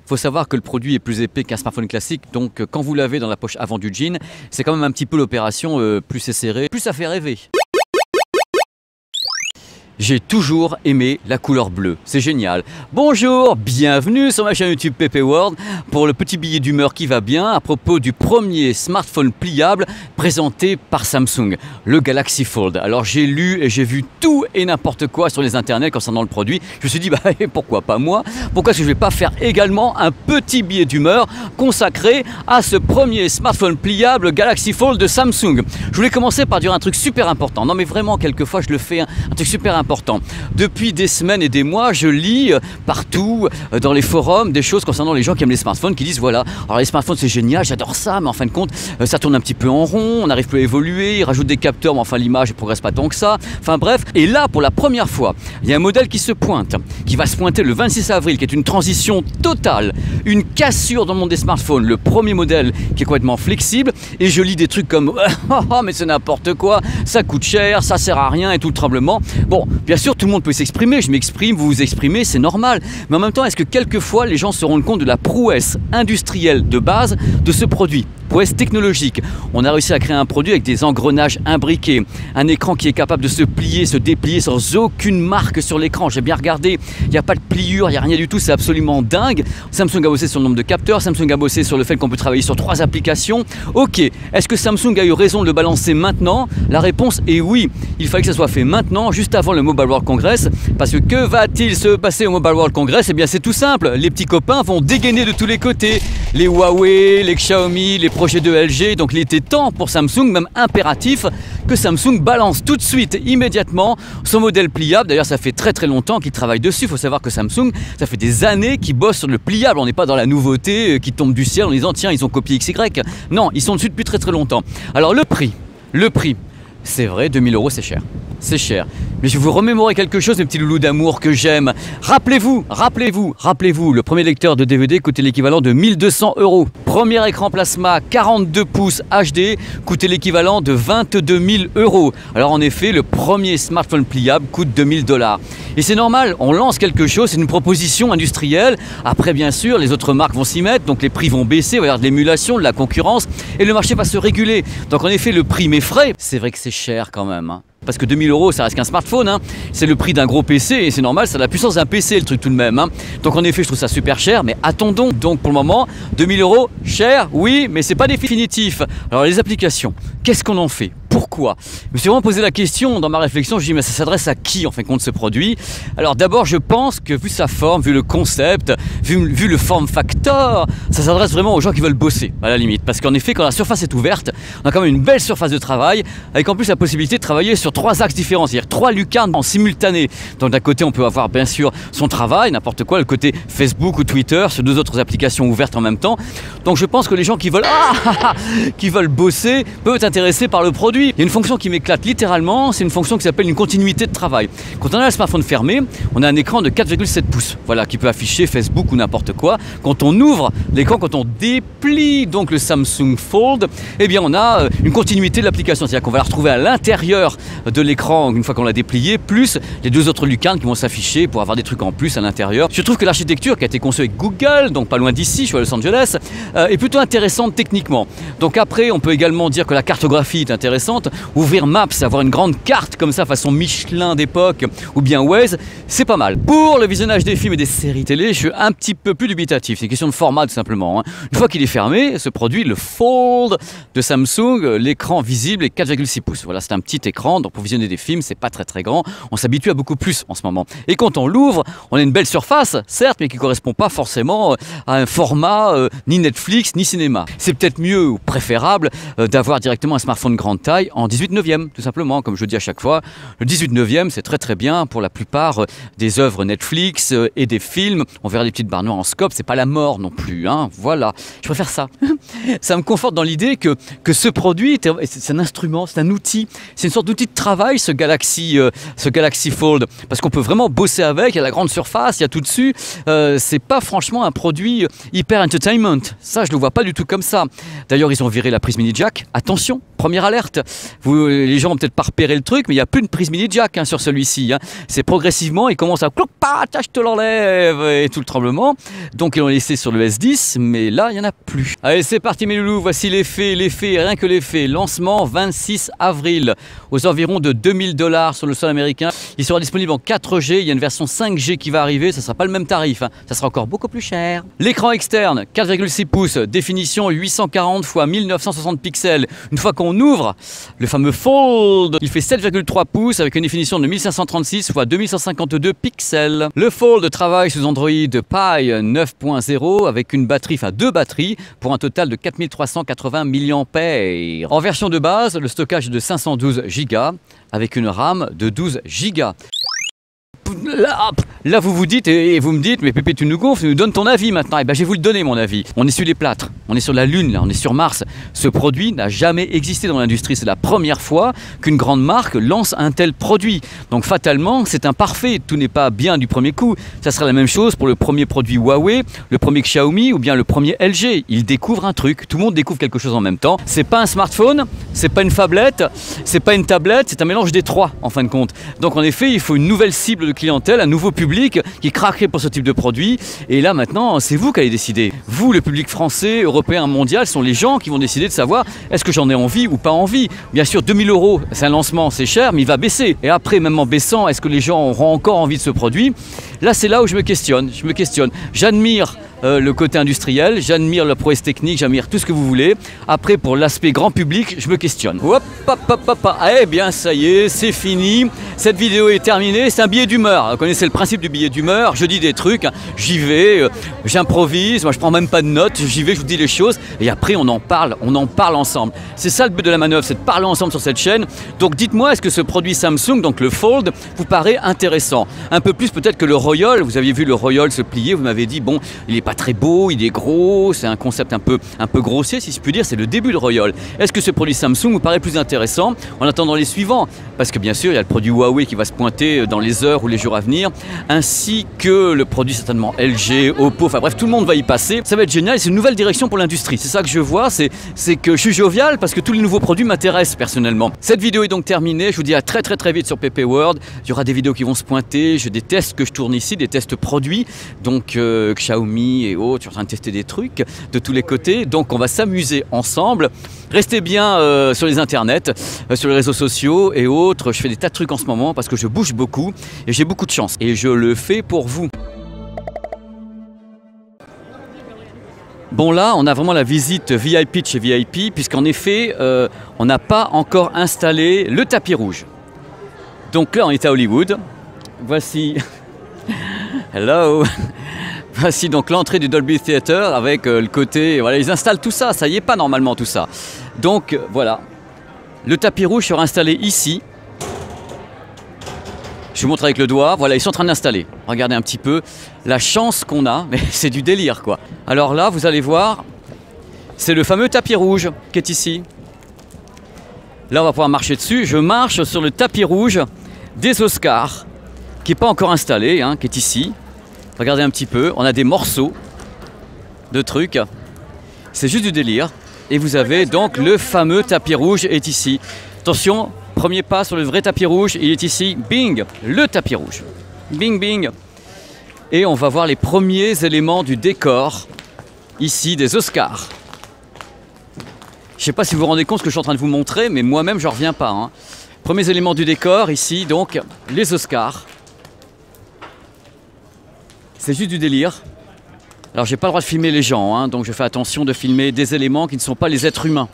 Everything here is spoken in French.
faut savoir que le produit est plus épais qu'un smartphone classique, donc quand vous l'avez dans la poche avant du jean, c'est quand même un petit peu l'opération, plus c'est serré, plus ça fait rêver. J'ai toujours aimé la couleur bleue, c'est génial. Bonjour, bienvenue sur ma chaîne YouTube PP World pour le petit billet d'humeur qui va bien à propos du premier smartphone pliable présenté par Samsung, le Galaxy Fold. Alors j'ai lu et j'ai vu tout et n'importe quoi sur les internets concernant le produit. Je me suis dit, bah, pourquoi pas moi? Pourquoi est-ce que je ne vais pas faire également un petit billet d'humeur consacré à ce premier smartphone pliable Galaxy Fold de Samsung? Je voulais commencer par dire un truc super important. Non mais vraiment, quelquefois je le fais, un truc super important. Depuis des semaines et des mois, je lis partout dans les forums des choses concernant les gens qui aiment les smartphones, qui disent voilà, alors les smartphones c'est génial, j'adore ça, mais en fin de compte ça tourne un petit peu en rond, on n'arrive plus à évoluer, ils rajoutent des capteurs, mais enfin l'image ne progresse pas tant que ça. Enfin bref, et là pour la première fois, il y a un modèle qui se pointe, qui va se pointer le 26 avril, qui est une transition totale, une cassure dans le monde des smartphones, le premier modèle qui est complètement flexible, et je lis des trucs comme oh, mais c'est n'importe quoi, ça coûte cher, ça sert à rien et tout le tremblement. Bon, bien sûr, tout le monde peut s'exprimer, je m'exprime, vous vous exprimez, c'est normal. Mais en même temps, est-ce que quelquefois les gens se rendent compte de la prouesse industrielle de base de ce produit? Prouesse technologique. On a réussi à créer un produit avec des engrenages imbriqués, un écran qui est capable de se plier, se déplier sans aucune marque sur l'écran. J'ai bien regardé, il n'y a pas de pliure, il n'y a rien du tout, c'est absolument dingue. Samsung a bossé sur le nombre de capteurs, Samsung a bossé sur le fait qu'on peut travailler sur 3 applications. Ok, est-ce que Samsung a eu raison de le balancer maintenant? La réponse est oui. Il fallait que ça soit fait maintenant, juste avant le Mobile World Congress, parce que va-t-il se passer au Mobile World Congress? Eh bien c'est tout simple, les petits copains vont dégainer de tous les côtés. Les Huawei, les Xiaomi, les projets de LG, donc il était temps pour Samsung, même impératif, que Samsung balance tout de suite, immédiatement, son modèle pliable. D'ailleurs ça fait très très longtemps qu'ils travaillent dessus. Il faut savoir que Samsung, ça fait des années qu'ils bossent sur le pliable. On n'est pas dans la nouveauté qui tombe du ciel en disant tiens ils ont copié XY. Non, ils sont dessus depuis très très longtemps. Alors le prix, c'est vrai, 2000 € c'est cher. C'est cher. Mais je vais vous remémorer quelque chose, mes petits loulous d'amour que j'aime. Rappelez-vous, le premier lecteur de DVD coûtait l'équivalent de 1200 €. Premier écran plasma 42 pouces HD coûtait l'équivalent de 22 000 €. Alors en effet, le premier smartphone pliable coûte 2000 $. Et c'est normal, on lance quelque chose, c'est une proposition industrielle. Après, bien sûr, les autres marques vont s'y mettre, donc les prix vont baisser, il va y avoir de l'émulation, de la concurrence, et le marché va se réguler. Donc en effet, le prix m'effraie. C'est vrai que c'est cher quand même, hein. Parce que 2000 € ça reste qu'un smartphone, hein. C'est le prix d'un gros PC et c'est normal, ça a la puissance d'un PC le truc tout de même, hein. Donc en effet je trouve ça super cher, mais attendons. Donc pour le moment 2000 € cher, oui, mais c'est pas définitif. Alors les applications, qu'est-ce qu'on en fait? Pourquoi? Je me suis vraiment posé la question dans ma réflexion, je me dis mais ça s'adresse à qui en fin de compte ce produit? Alors d'abord je pense que vu sa forme, vu le concept, vu le form factor, ça s'adresse vraiment aux gens qui veulent bosser à la limite. Parce qu'en effet quand la surface est ouverte, on a quand même une belle surface de travail, avec en plus la possibilité de travailler sur 3 axes différents, c'est-à-dire 3 lucarnes en simultané. Donc d'un côté on peut avoir bien sûr son travail, n'importe quoi, le côté Facebook ou Twitter, sur 2 autres applications ouvertes en même temps. Donc je pense que les gens qui veulent bosser peuvent être intéressés par le produit. Il y a une fonction qui m'éclate littéralement, c'est une fonction qui s'appelle une continuité de travail. Quand on a le smartphone fermé, on a un écran de 4,7 pouces, voilà, qui peut afficher Facebook ou n'importe quoi. Quand on ouvre l'écran, quand on déplie donc le Samsung Fold, eh bien on a une continuité de l'application, c'est-à-dire qu'on va la retrouver à l'intérieur de l'écran une fois qu'on l'a déplié, plus les 2 autres lucarnes qui vont s'afficher pour avoir des trucs en plus à l'intérieur. Je trouve que l'architecture qui a été conçue avec Google, donc pas loin d'ici, je suis à Los Angeles, est plutôt intéressante techniquement. Donc après, on peut également dire que la cartographie est intéressante. Ouvrir Maps, avoir une grande carte comme ça façon Michelin d'époque ou bien Waze, c'est pas mal. Pour le visionnage des films et des séries télé, je suis un petit peu plus dubitatif. C'est une question de format tout simplement, hein. Une fois qu'il est fermé, ce produit, le Fold de Samsung, l'écran visible est 4,6 pouces. Voilà, c'est un petit écran, donc pour visionner des films, c'est pas très très grand. On s'habitue à beaucoup plus en ce moment. Et quand on l'ouvre, on a une belle surface, certes, mais qui correspond pas forcément à un format ni Netflix ni cinéma. C'est peut-être mieux ou préférable d'avoir directement un smartphone grande taille en 18/9, tout simplement, comme je dis à chaque fois. Le 18/9, c'est très très bien pour la plupart des œuvres Netflix et des films. On verra des petites barres noires en scope, c'est pas la mort non plus, hein. Voilà, je préfère ça. Ça me conforte dans l'idée que ce produit, c'est un instrument, c'est un outil, c'est une sorte d'outil de travail, ce Galaxy Fold, parce qu'on peut vraiment bosser avec, il y a la grande surface, il y a tout dessus. C'est pas franchement un produit hyper entertainment, ça je le vois pas du tout comme ça. D'ailleurs ils ont viré la prise mini jack, attention, première alerte. Les gens ont peut-être pas repéré le truc, mais il n'y a plus de prise mini jack sur celui-ci. C'est progressivement, il commence à clouc, patach, je te l'enlève, et tout le tremblement. Donc ils l'ont laissé sur le S10, mais là, il n'y en a plus. Allez, c'est parti mes loulous, voici l'effet, rien que l'effet. Lancement 26 avril, aux environs de 2000 $ sur le sol américain. Il sera disponible en 4G, il y a une version 5G qui va arriver, ça ne sera pas le même tarif, ça sera encore beaucoup plus cher. L'écran externe, 4,6 pouces, définition 840 x 1960 pixels. Une fois qu'on ouvre le fameux Fold, il fait 7,3 pouces avec une définition de 1536 x 2152 pixels. Le Fold travaille sous Android Pie 9.0 avec une batterie, enfin 2 batteries, pour un total de 4380 mAh. En version de base, le stockage est de 512 Go avec une RAM de 12 Go. Là vous vous dites et vous me dites, mais Pépé, tu nous gonfles, tu nous donnes ton avis maintenant. Et bien je vais vous le donner mon avis. On est sur les plâtres, on est sur la Lune, là, on est sur Mars. Ce produit n'a jamais existé dans l'industrie. C'est la première fois qu'une grande marque lance un tel produit. Donc fatalement, c'est imparfait. Tout n'est pas bien du premier coup. Ça sera la même chose pour le premier produit Huawei, le premier Xiaomi ou bien le premier LG. Ils découvrent un truc. Tout le monde découvre quelque chose en même temps. C'est pas un smartphone, c'est pas une phablette, c'est pas une tablette, c'est un mélange des trois en fin de compte. Donc en effet, il faut une nouvelle cible de clientèle, un nouveau public qui craquerait pour ce type de produit. Et là maintenant, c'est vous qui allez décider. Vous, le public français, européen, mondial, sont les gens qui vont décider de savoir est-ce que j'en ai envie ou pas envie. Bien sûr, 2000 €, c'est un lancement, c'est cher, mais il va baisser. Et après, même en baissant, est-ce que les gens auront encore envie de ce produit? Là, c'est là où je me questionne. J'admire le côté industriel, j'admire la prouesse technique, j'admire tout ce que vous voulez. Après, pour l'aspect grand public, je me questionne. Hop, hop, hop, hop. Eh bien, ça y est, c'est fini. Cette vidéo est terminée. C'est un billet d'humeur. Vous connaissez le principe du billet d'humeur. Je dis des trucs, j'y vais, j'improvise. Moi, je prends même pas de notes. J'y vais, je vous dis les choses. Et après, on en parle ensemble. C'est ça le but de la manœuvre, c'est de parler ensemble sur cette chaîne. Donc, dites-moi, est-ce que ce produit Samsung, donc le Fold, vous paraît intéressant? Un peu plus peut-être que le Royol. Vous aviez vu le Royol se plier. Vous m'avez dit, bon, il est pas très beau, il est gros, c'est un concept un peu grossier si je puis dire, c'est le début de Royol. Est-ce que ce produit Samsung vous paraît plus intéressant en attendant les suivants? Parce que bien sûr, il y a le produit Huawei qui va se pointer dans les heures ou les jours à venir, ainsi que le produit certainement LG, Oppo, enfin bref, tout le monde va y passer. Ça va être génial, c'est une nouvelle direction pour l'industrie. C'est ça que je vois, c'est que je suis jovial parce que tous les nouveaux produits m'intéressent personnellement. Cette vidéo est donc terminée, je vous dis à très vite sur PP World. Il y aura des vidéos qui vont se pointer, j'ai des tests que je tourne ici, des tests produits, donc Xiaomi et autres. Je suis en train de tester des trucs de tous les côtés, donc on va s'amuser ensemble. Restez bien sur les internets, sur les réseaux sociaux et autres. Je fais des tas de trucs en ce moment parce que je bouge beaucoup et j'ai beaucoup de chance et je le fais pour vous. Bon là, on a vraiment la visite VIP de chez VIP puisqu'en effet, on n'a pas encore installé le tapis rouge. Donc là, on est à Hollywood. Voici... Hello. Voici donc l'entrée du Dolby Theatre avec le côté... Voilà, ils installent tout ça, ça y est pas normalement tout ça. Donc voilà, le tapis rouge sera installé ici. Je vous montre avec le doigt, voilà, ils sont en train d'installer. Regardez un petit peu la chance qu'on a, mais c'est du délire quoi. Alors là, vous allez voir, c'est le fameux tapis rouge qui est ici. Là, on va pouvoir marcher dessus. Je marche sur le tapis rouge des Oscars, qui n'est pas encore installé, qui est ici. Regardez un petit peu, on a des morceaux de trucs. C'est juste du délire. Et vous avez donc le fameux tapis rouge est ici. Attention, premier pas sur le vrai tapis rouge, il est ici. Bing, le tapis rouge. Bing, bing. Et on va voir les premiers éléments du décor ici des Oscars. Je ne sais pas si vous vous rendez compte ce que je suis en train de vous montrer, mais moi-même, je n'en reviens pas. Premiers éléments du décor ici, donc les Oscars. C'est juste du délire. Alors j'ai pas le droit de filmer les gens, donc je fais attention de filmer des éléments qui ne sont pas les êtres humains.